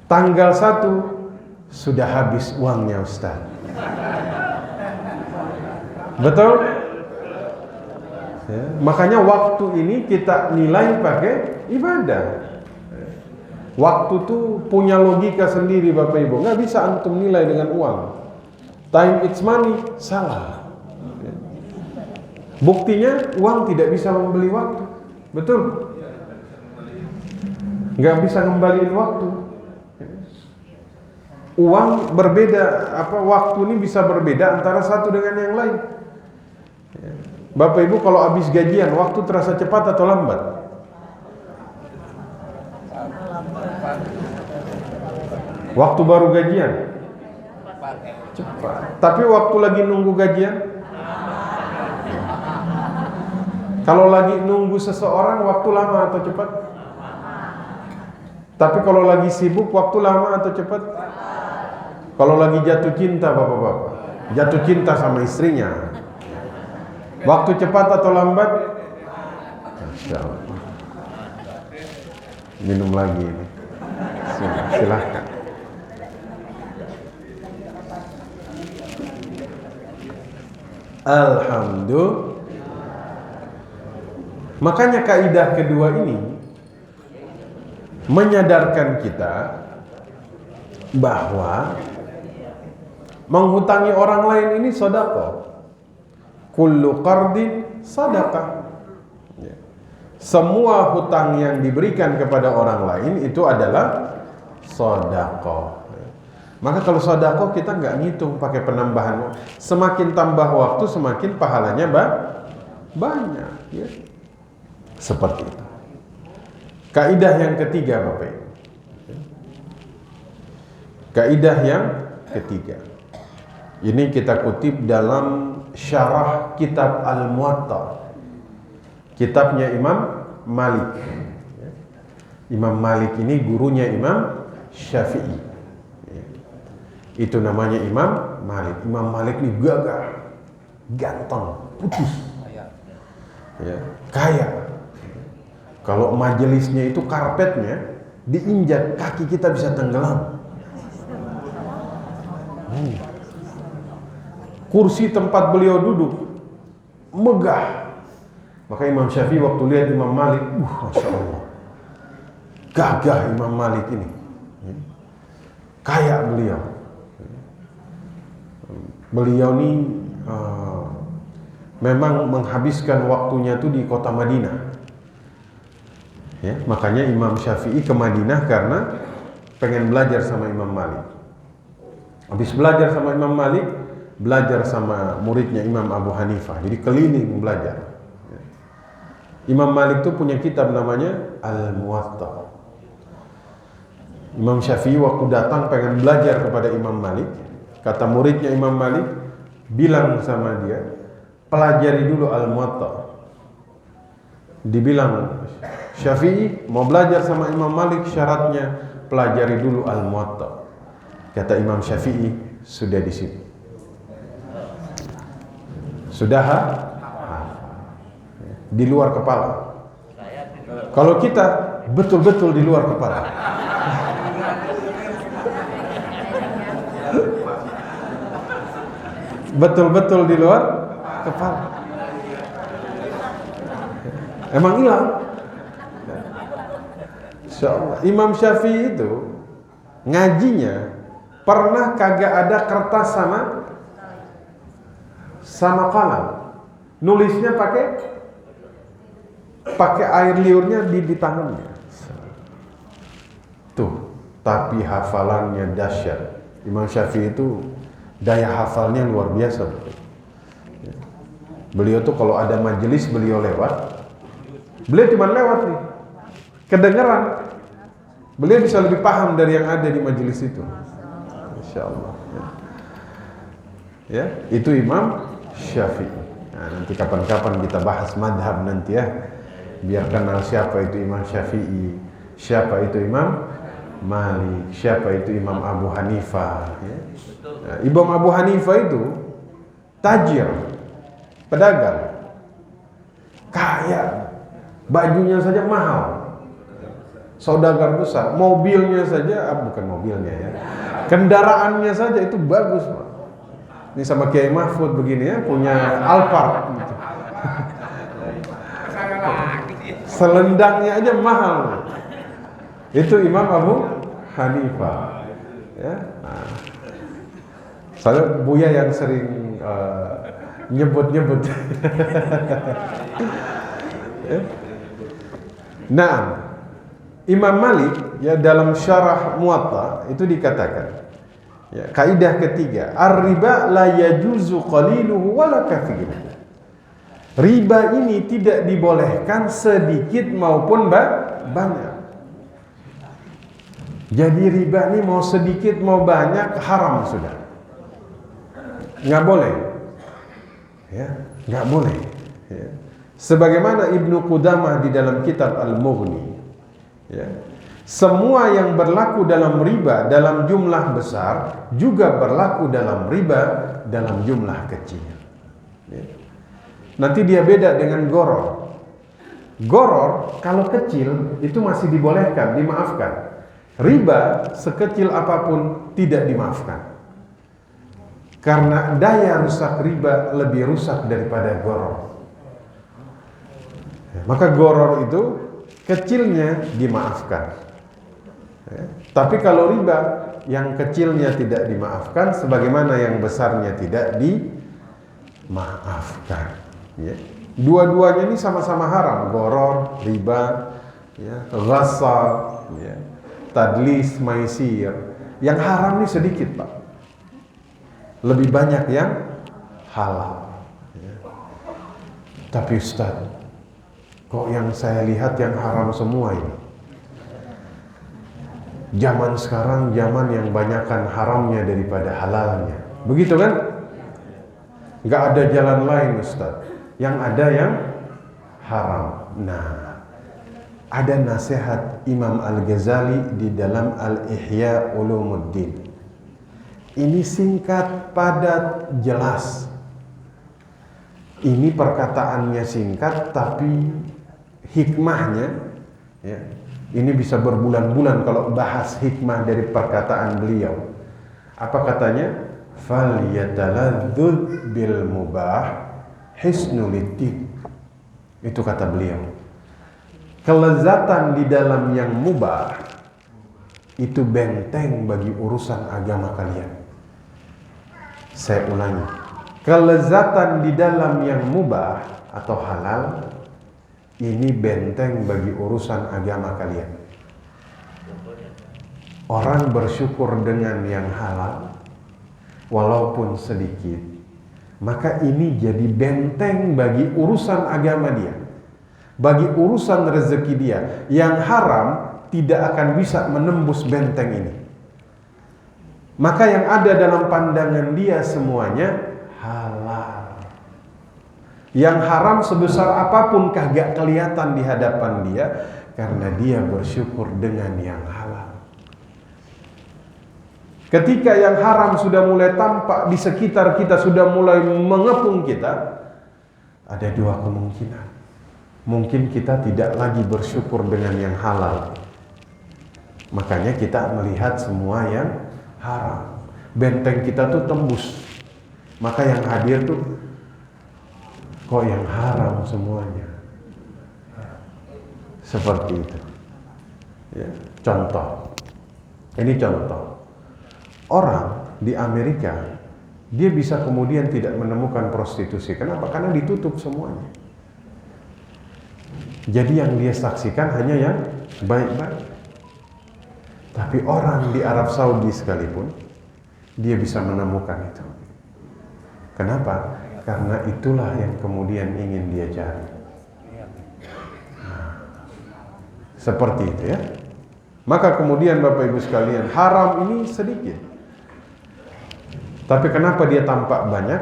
Tanggal 1 sudah habis uangnya Ustaz. Betul? Ya, makanya waktu ini kita nilai pakai ibadah. Waktu tuh punya logika sendiri Bapak Ibu. Nggak bisa antum nilai dengan uang. Time it's money, salah. Buktinya uang tidak bisa membeli waktu. Betul? Nggak bisa ngembaliin waktu. Uang berbeda, waktu ini bisa berbeda antara satu dengan yang lain. Bapak Ibu kalau habis gajian, waktu terasa cepat atau lambat? Waktu baru gajian cepat. Tapi waktu lagi nunggu gajian, kalau lagi nunggu seseorang waktu lama atau cepat? Tapi kalau lagi sibuk waktu lama atau cepat? Kalau lagi jatuh cinta bapak-bapak, jatuh cinta sama istrinya, waktu cepat atau lambat? Masya Allah. Minum lagi ini. Silahkan. Alhamdulillah. Makanya kaidah kedua ini menyadarkan kita bahwa menghutangi orang lain ini sedekah. Kullu qardin sadaqah. Semua hutang yang diberikan kepada orang lain itu adalah sedekah. Maka kalau sedekah kita nggak ngitung pakai penambahan. Semakin tambah waktu semakin pahalanya banyak. Ya. Seperti itu. Kaidah yang ketiga Bapak Ibu. Kaidah yang ketiga. Ini kita kutip dalam syarah kitab Al-Muwatta. Kitabnya Imam Malik. Imam Malik ini gurunya Imam Syafi'i. Itu namanya Imam Malik. Imam Malik ini gagah, ganteng, putih, ya, kaya. Kalau majelisnya itu karpetnya diinjak kaki kita bisa tenggelam. Kursi tempat beliau duduk megah. Maka Imam Syafi'i waktu lihat Imam Malik, Masya Allah, gagah Imam Malik ini, kaya beliau. Beliau ini memang menghabiskan waktunya itu di kota Madinah. Ya, makanya Imam Syafi'i ke Madinah karena pengen belajar sama Imam Malik. Habis belajar sama Imam Malik, belajar sama muridnya Imam Abu Hanifah. Jadi keliling belajar. Imam Malik itu punya kitab namanya Al-Muwatta. Imam Syafi'i waktu datang pengen belajar kepada Imam Malik, kata muridnya Imam Malik, bilang sama dia, pelajari dulu Al-Muwatta. Dibilang, Syafi'i mau belajar sama Imam Malik, syaratnya pelajari dulu Al-Muwatta. Kata Imam Syafi'i, sudah di sini. Sudah di luar kepala. Kalau kita betul-betul di luar kepala. Betul-betul di luar kepala. Emang hilang. Insyaallah. Imam Syafi'i itu ngajinya pernah kagak ada kertas sama kalam. Nulisnya pakai air liurnya di tangannya. Tuh, tapi hafalannya dahsyat. Imam Syafi'i itu daya hafalnya luar biasa. Beliau tuh kalau ada majelis beliau lewat, beliau cuma lewat nih, kedengeran. Beliau bisa lebih paham dari yang ada di majelis itu. Insyaallah. Ya, itu Imam Syafi'i. Nah, nanti kapan-kapan kita bahas madhab nanti ya. Biar kenal siapa itu Imam Syafi'i, siapa itu Imam Malik, siapa itu Imam Abu Hanifah. Ya. Nah, Imam Abu Hanifah itu tajir, pedagang, kaya, bajunya saja mahal, saudagar besar, mobilnya saja, bukan mobilnya ya, kendaraannya saja itu bagus, Pak. Ini sama Kiai Mahfud begini ya, punya Alphard. Gitu. Selendangnya aja mahal. Itu Imam Abu Hanifah. Ya. Nah. Saya Buya yang sering nyebut-nyebut. Nah, Imam Malik ya dalam syarah Muwatta itu dikatakan, ya, kaidah ketiga, ar-riba la yajuzu qaliluhu wala kathiruhu. Riba ini tidak dibolehkan sedikit maupun banyak. Jadi riba ini mau sedikit mau banyak haram sudah. Nggak boleh. Ya, nggak boleh. Ya. Sebagaimana Ibnu Qudamah di dalam kitab Al-Mughni, ya, semua yang berlaku dalam riba dalam jumlah besar juga berlaku dalam riba dalam jumlah kecil. Ya. Nanti dia beda dengan goror. Goror kalau kecil itu masih dibolehkan, dimaafkan. Riba sekecil apapun tidak dimaafkan. Karena daya rusak riba lebih rusak daripada goror. Maka goror itu kecilnya dimaafkan. Tapi kalau riba yang kecilnya tidak dimaafkan, sebagaimana yang besarnya tidak dimaafkan. Dua-duanya ini sama-sama haram. Goror, riba, ghasal, tadlis, maisir. Yang haram ini sedikit, Pak. Lebih banyak yang halal. Tapi Ustaz, kok yang saya lihat yang haram semua ini? Zaman sekarang zaman yang banyakkan haramnya daripada halalnya. Begitu kan? Gak ada jalan lain Ustaz. Yang ada yang haram. Nah, ada nasihat Imam Al-Ghazali di dalam Al-Ihya Ulumuddin. Ini singkat, padat, jelas. Ini perkataannya singkat, tapi hikmahnya, ya, ini bisa berbulan-bulan kalau bahas hikmah dari perkataan beliau. Apa katanya? Falyataladdud bil mubah hisnul ittid. Itu kata beliau. Kelezatan di dalam yang mubah itu benteng bagi urusan agama kalian. Saya ulangi. Kelezatan di dalam yang mubah atau halal ini benteng bagi urusan agama kalian. Orang bersyukur dengan yang halal walaupun sedikit, maka ini jadi benteng bagi urusan agama dia, bagi urusan rezeki dia. Yang haram tidak akan bisa menembus benteng ini. Maka yang ada dalam pandangan dia semuanya halal. Yang haram sebesar apapun kagak kelihatan di hadapan dia, karena dia bersyukur dengan yang halal. Ketika yang haram sudah mulai tampak di sekitar kita, sudah mulai mengepung kita, ada dua kemungkinan. Mungkin kita tidak lagi bersyukur dengan yang halal. Makanya kita melihat semua yang haram. Benteng kita tuh tembus. Maka yang hadir tuh kok yang haram semuanya. Seperti itu. Ya, contoh. Ini contoh. Orang di Amerika, dia bisa kemudian tidak menemukan prostitusi. Kenapa? Karena ditutup semuanya. Jadi yang dia saksikan hanya yang baik-baik. Tapi orang di Arab Saudi sekalipun, dia bisa menemukan itu. Kenapa? Karena itulah yang kemudian ingin dia cari. Nah, seperti itu ya. Maka kemudian Bapak Ibu sekalian, haram ini sedikit. Tapi kenapa dia tampak banyak?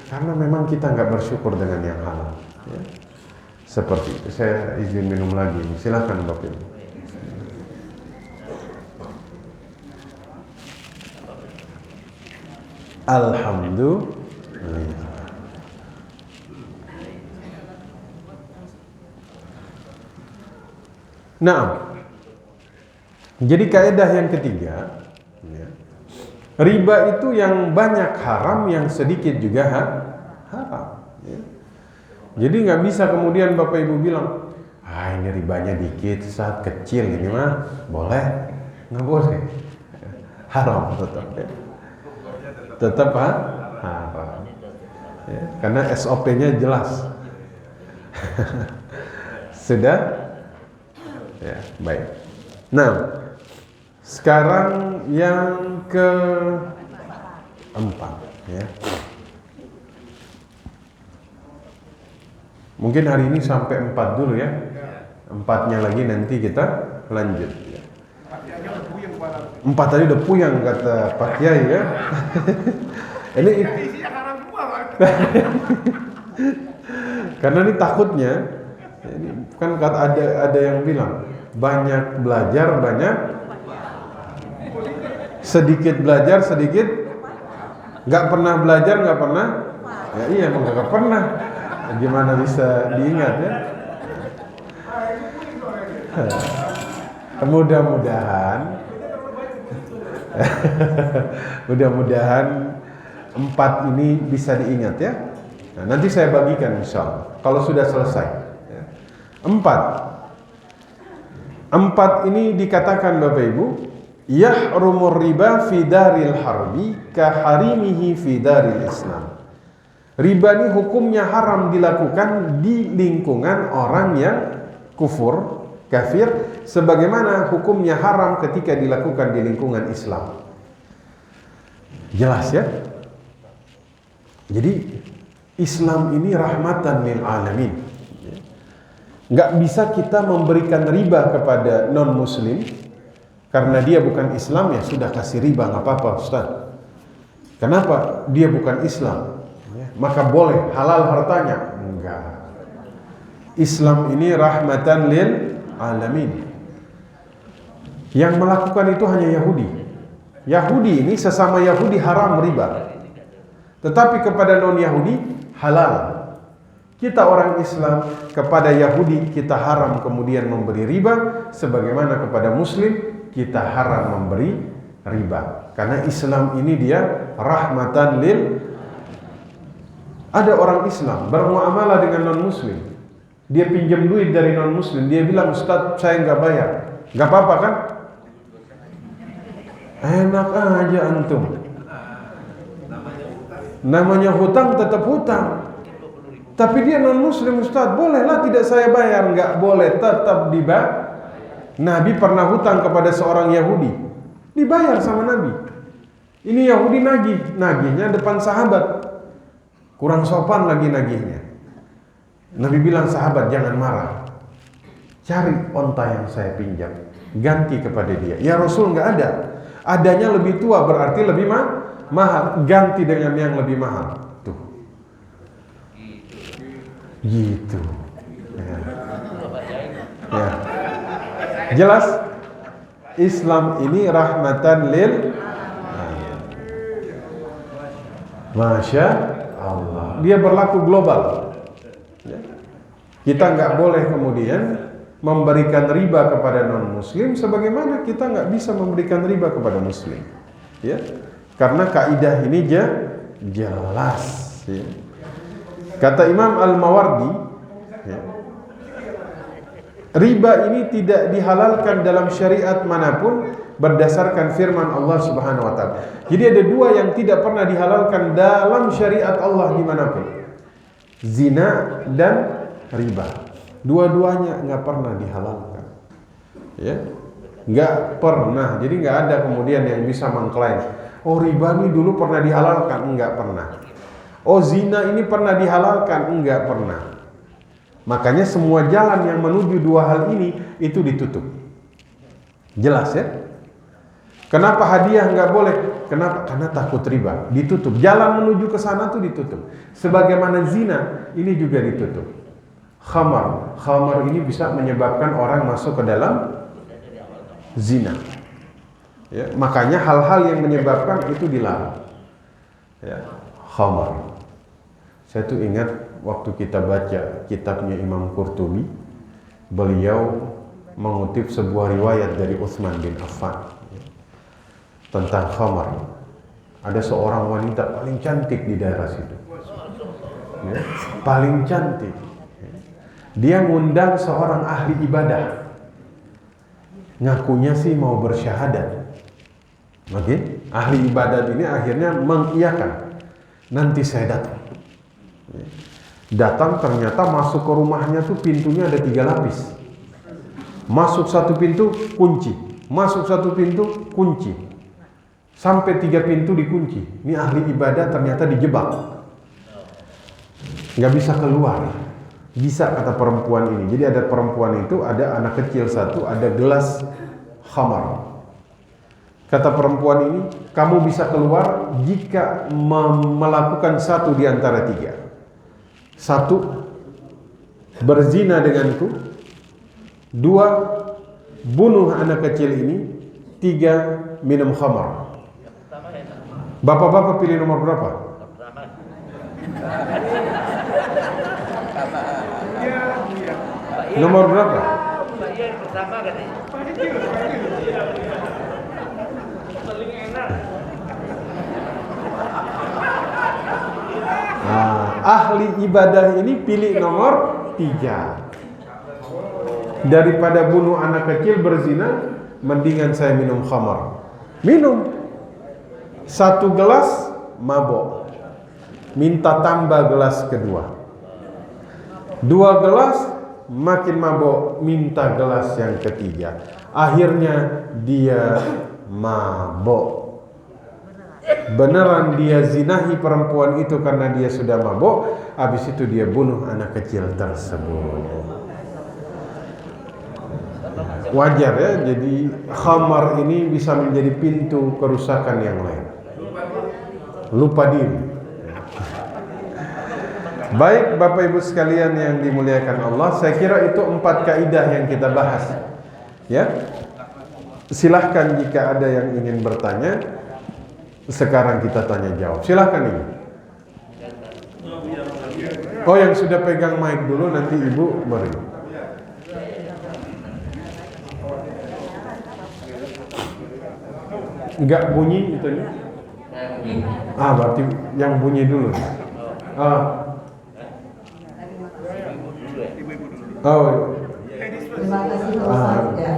Karena memang kita nggak bersyukur dengan yang halal. Ya. Seperti itu. Saya izin minum lagi. Silakan Bapak Ibu. Alhamdulillah. Nah, jadi kaidah yang ketiga, ya, riba itu yang banyak haram, yang sedikit juga haram. Ya. Jadi nggak bisa kemudian Bapak Ibu bilang, ini ribanya dikit, saat kecil ini mah boleh, nggak boleh, haram tetap. Ya. Tetap haram. Ya, karena SOP-nya jelas. Sudah? Ya, baik. Nah, sekarang yang keempat, ya. Mungkin hari ini sampai 4 dulu ya. 4-nya lagi nanti kita lanjut. Ya. 4 tadi udah puyang kata Pak Kiai ya. Ini isinya haram semua, Pak. karena ini takutnya ini kan ada yang bilang banyak belajar banyak sedikit belajar sedikit nggak pernah belajar nggak pernah ya iya emang nggak pernah gimana bisa diingat ya. Mudah-mudahan 4 ini bisa diingat ya. Nah, nanti saya bagikan insyaallah kalau sudah selesai. 4 ini dikatakan Bapak Ibu, yahrumur riba fi daril harbi ka harimihi fi daril Islam. Riba ini hukumnya haram dilakukan di lingkungan orang yang kufur, kafir, sebagaimana hukumnya haram ketika dilakukan di lingkungan Islam. Jelas ya? Jadi Islam ini rahmatan lil alamin. Nggak bisa kita memberikan riba kepada non-muslim karena dia bukan Islam, ya sudah kasih riba, nggak apa-apa Ustaz. Kenapa? Dia bukan Islam, maka boleh halal hartanya? Enggak. Islam ini rahmatan lil alamin. Yang melakukan itu hanya Yahudi. Yahudi ini sesama Yahudi haram riba, tetapi kepada non-Yahudi halal. Kita orang Islam kepada Yahudi kita haram kemudian memberi riba, sebagaimana kepada Muslim kita haram memberi riba. Karena Islam ini dia rahmatan lil. Ada orang Islam bermuamalah dengan non-Muslim, dia pinjam duit dari non-Muslim, dia bilang Ustaz saya nggak bayar, nggak apa-apa kan? Enak aja antum. Namanya hutang tetap hutang. Tapi dia non-muslim Ustaz, bolehlah tidak saya bayar. Enggak boleh, tetap dibayar. Nabi pernah hutang kepada seorang Yahudi, dibayar sama Nabi. Ini Yahudi nagihnya depan sahabat, kurang sopan lagi nagihnya. Nabi bilang, sahabat jangan marah, cari onta yang saya pinjam, ganti kepada dia. Ya Rasul nggak ada, adanya lebih tua berarti lebih mahal, ganti dengan yang lebih mahal. Tuh. Gitu. Ya. Jelas? Islam ini rahmatan lil. Masya Allah. Dia berlaku global. Kita nggak boleh kemudian memberikan riba kepada non-muslim sebagaimana kita nggak bisa memberikan riba kepada muslim. Ya. Karena kaidah ini jelas. Ya. Kata Imam Al-Mawardi, ya, riba ini tidak dihalalkan dalam syariat manapun berdasarkan firman Allah Subhanahu wa taala. Jadi ada dua yang tidak pernah dihalalkan dalam syariat Allah dimanapun, zina dan riba. Dua-duanya nggak pernah dihalalkan, ya, nggak pernah. Jadi nggak ada kemudian yang bisa mengklaim, oh riba ini dulu pernah dihalalkan, nggak pernah. Oh zina ini pernah dihalalkan, enggak pernah. Makanya semua jalan yang menuju dua hal ini itu ditutup. Jelas ya? Kenapa hadiah enggak boleh? Kenapa? Karena takut riba, ditutup. Jalan menuju ke sana tuh ditutup. Sebagaimana zina ini juga ditutup. Khamar ini bisa menyebabkan orang masuk ke dalam zina. Ya, makanya hal-hal yang menyebabkan itu dilarang. Ya, khamar. Saya tuh ingat waktu kita baca kitabnya Imam Qurtubi, beliau mengutip sebuah riwayat dari Utsman bin Affan tentang khamar. Ada seorang wanita paling cantik di daerah situ, ya, paling cantik. Dia ngundang seorang ahli ibadah, ngakunya sih mau bersyahadat. Oke, ahli ibadat ini akhirnya mengiyakan, nanti saya datang. Datang, ternyata masuk ke rumahnya tuh pintunya ada 3 lapis. Masuk satu pintu kunci, masuk satu pintu kunci, sampai 3 pintu dikunci. Ini ahli ibadah ternyata dijebak, nggak bisa keluar. Bisa kata perempuan ini. Jadi ada perempuan itu, ada anak kecil satu, ada gelas khamar. Kata perempuan ini, kamu bisa keluar jika melakukan satu di antara tiga. Satu, berzina denganku. Dua, bunuh anak kecil ini. Tiga, minum khamar. Bapak-bapak pilih nomor berapa? Nomor berapa? Ahli ibadah ini pilih nomor 3. Daripada bunuh anak kecil berzina, mendingan saya minum khamar. Minum 1 gelas, mabok. Minta tambah gelas kedua. 2 gelas, makin mabok, minta gelas yang ketiga. Akhirnya dia mabok. Beneran dia zinahi perempuan itu karena dia sudah mabok. Habis itu dia bunuh anak kecil tersebut. Wajar ya, jadi khamar ini bisa menjadi pintu kerusakan yang lain. Lupa diri. Baik Bapak Ibu sekalian yang dimuliakan Allah, saya kira itu 4 kaidah yang kita bahas. Ya, silahkan jika ada yang ingin bertanya. Sekarang kita tanya jawab. Silahkan ini. Oh, yang sudah pegang mic dulu, nanti Ibu beri. Enggak bunyi itu nih. Berarti yang bunyi dulu. Terima kasih Pak Ustaz. Ya.